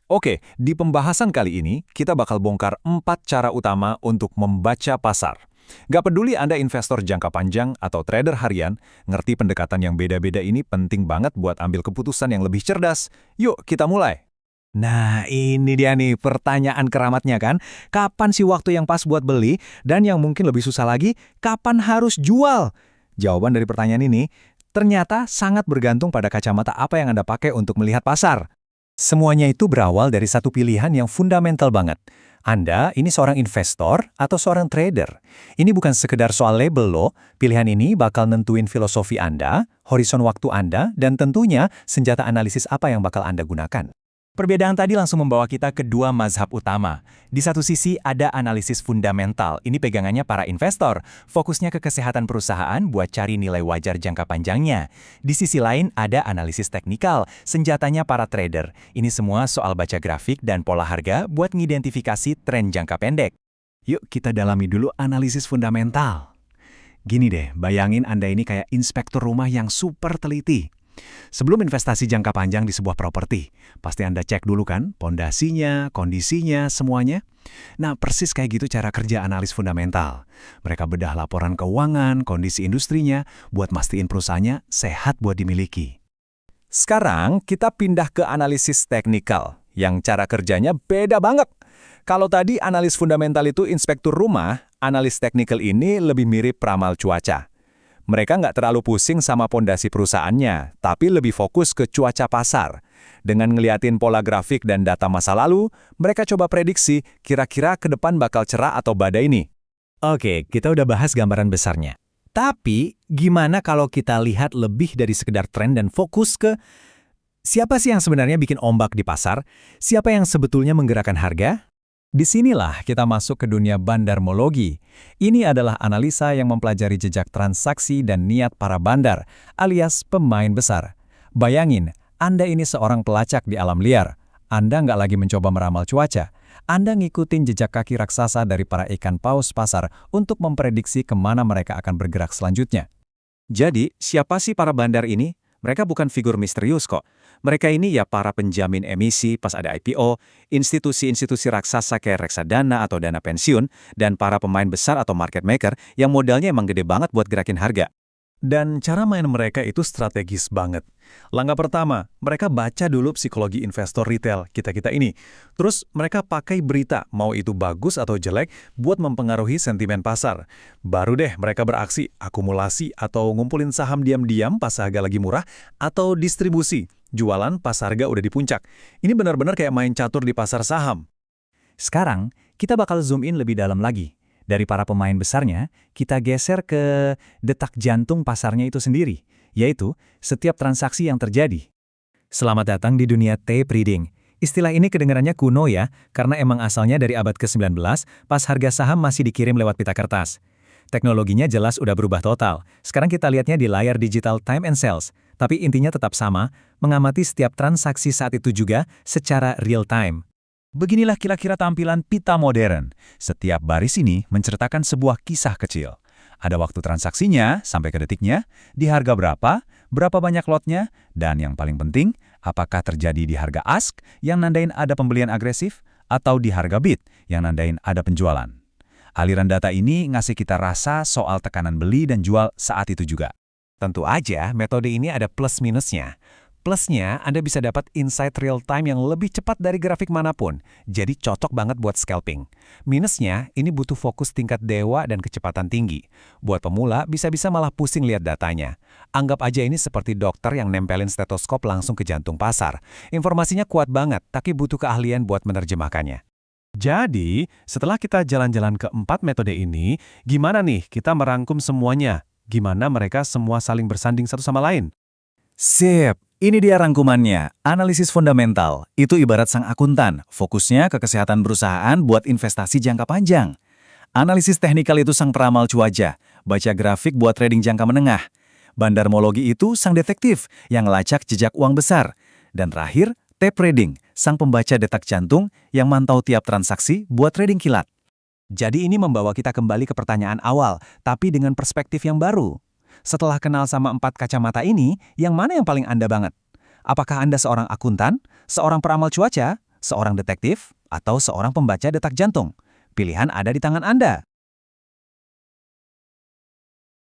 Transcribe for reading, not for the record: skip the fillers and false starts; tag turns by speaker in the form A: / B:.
A: Oke, di pembahasan kali ini kita bakal bongkar 4 cara utama untuk membaca pasar. Gak peduli Anda investor jangka panjang atau trader harian, ngerti pendekatan yang beda-beda ini penting banget buat ambil keputusan yang lebih cerdas. Yuk, kita mulai. Nah, ini dia nih pertanyaan keramatnya kan. Kapan sih waktu yang pas buat beli? Dan yang mungkin lebih susah lagi, kapan harus jual? Jawaban dari pertanyaan ini ternyata sangat bergantung pada kacamata apa yang Anda pakai untuk melihat pasar. Semuanya itu berawal dari satu pilihan yang fundamental banget. Anda ini seorang investor atau seorang trader. Ini bukan sekedar soal label loh. Pilihan ini bakal nentuin filosofi Anda, horizon waktu Anda, dan tentunya senjata analisis apa yang bakal Anda gunakan. Perbedaan tadi langsung membawa kita ke dua mazhab utama. Di satu sisi ada analisis fundamental, ini pegangannya para investor, fokusnya ke kesehatan perusahaan buat cari nilai wajar jangka panjangnya. Di sisi lain ada analisis teknikal, senjatanya para trader. Ini semua soal baca grafik dan pola harga buat ngidentifikasi tren jangka pendek. Yuk kita dalami dulu analisis fundamental. Gini deh, bayangin Anda ini kayak inspektur rumah yang super teliti. Sebelum investasi jangka panjang di sebuah properti, pasti Anda cek dulu kan, pondasinya, kondisinya, semuanya. Nah, persis kayak gitu cara kerja analis fundamental. Mereka bedah laporan keuangan, kondisi industrinya, buat mastiin perusahaannya sehat buat dimiliki. Sekarang kita pindah ke analisis teknikal, yang cara kerjanya beda banget. Kalau tadi analis fundamental itu inspektur rumah, analis teknikal ini lebih mirip peramal cuaca. Mereka nggak terlalu pusing sama pondasi perusahaannya, tapi lebih fokus ke cuaca pasar. Dengan ngeliatin pola grafik dan data masa lalu, mereka coba prediksi kira-kira ke depan bakal cerah atau badai nih. Oke, kita udah bahas gambaran besarnya. Tapi, gimana kalau kita lihat lebih dari sekedar tren dan fokus ke siapa sih yang sebenarnya bikin ombak di pasar? Siapa yang sebetulnya menggerakkan harga? Disinilah kita masuk ke dunia bandarmologi. Ini adalah analisa yang mempelajari jejak transaksi dan niat para bandar, alias pemain besar. Bayangin, Anda ini seorang pelacak di alam liar. Anda nggak lagi mencoba meramal cuaca. Anda ngikutin jejak kaki raksasa dari para ikan paus pasar untuk memprediksi kemana mereka akan bergerak selanjutnya. Jadi, siapa sih para bandar ini? Mereka bukan figur misterius kok. Mereka ini ya para penjamin emisi pas ada IPO, institusi-institusi raksasa kayak reksadana atau dana pensiun, dan para pemain besar atau market maker yang modalnya emang gede banget buat gerakin harga. Dan cara main mereka itu strategis banget. Langkah pertama, mereka baca dulu psikologi investor retail kita-kita ini. Terus mereka pakai berita, mau itu bagus atau jelek, buat mempengaruhi sentimen pasar. Baru deh mereka beraksi, akumulasi atau ngumpulin saham diam-diam pas harga lagi murah, atau distribusi, jualan pas harga udah di puncak. Ini benar-benar kayak main catur di pasar saham. Sekarang, kita bakal zoom in lebih dalam lagi. Dari para pemain besarnya, kita geser ke detak jantung pasarnya itu sendiri, yaitu setiap transaksi yang terjadi. Selamat datang di dunia tape reading. Istilah ini kedengarannya kuno ya, karena emang asalnya dari abad ke-19, pas harga saham masih dikirim lewat pita kertas. Teknologinya jelas udah berubah total. Sekarang kita lihatnya di layar digital time and sales, tapi intinya tetap sama, mengamati setiap transaksi saat itu juga secara real time. Beginilah kira-kira tampilan pita modern. Setiap baris ini menceritakan sebuah kisah kecil. Ada waktu transaksinya, sampai ke detiknya, di harga berapa, berapa banyak lotnya, dan yang paling penting, apakah terjadi di harga ask yang nandain ada pembelian agresif, atau di harga bid yang nandain ada penjualan. Aliran data ini ngasih kita rasa soal tekanan beli dan jual saat itu juga. Tentu aja, metode ini ada plus-minusnya. Plusnya, Anda bisa dapat insight real time yang lebih cepat dari grafik manapun, jadi cocok banget buat scalping. Minusnya, ini butuh fokus tingkat dewa dan kecepatan tinggi. Buat pemula, bisa-bisa malah pusing lihat datanya. Anggap aja ini seperti dokter yang nempelin stetoskop langsung ke jantung pasar. Informasinya kuat banget, tapi butuh keahlian buat menerjemahkannya. Jadi, setelah kita jalan-jalan ke 4 metode ini, gimana nih kita merangkum semuanya? Gimana mereka semua saling bersanding satu sama lain? Sip! Ini dia rangkumannya, analisis fundamental. Itu ibarat sang akuntan, fokusnya ke kesehatan perusahaan buat investasi jangka panjang. Analisis teknikal itu sang peramal cuaca, baca grafik buat trading jangka menengah. Bandarmologi itu sang detektif yang ngelacak jejak uang besar. Dan terakhir, tape reading, sang pembaca detak jantung yang mantau tiap transaksi buat trading kilat. Jadi ini membawa kita kembali ke pertanyaan awal, tapi dengan perspektif yang baru. Setelah kenal sama 4 kacamata ini, yang mana yang paling Anda banget? Apakah Anda seorang akuntan, seorang peramal cuaca,
B: seorang detektif, atau seorang pembaca detak jantung? Pilihan ada di tangan Anda.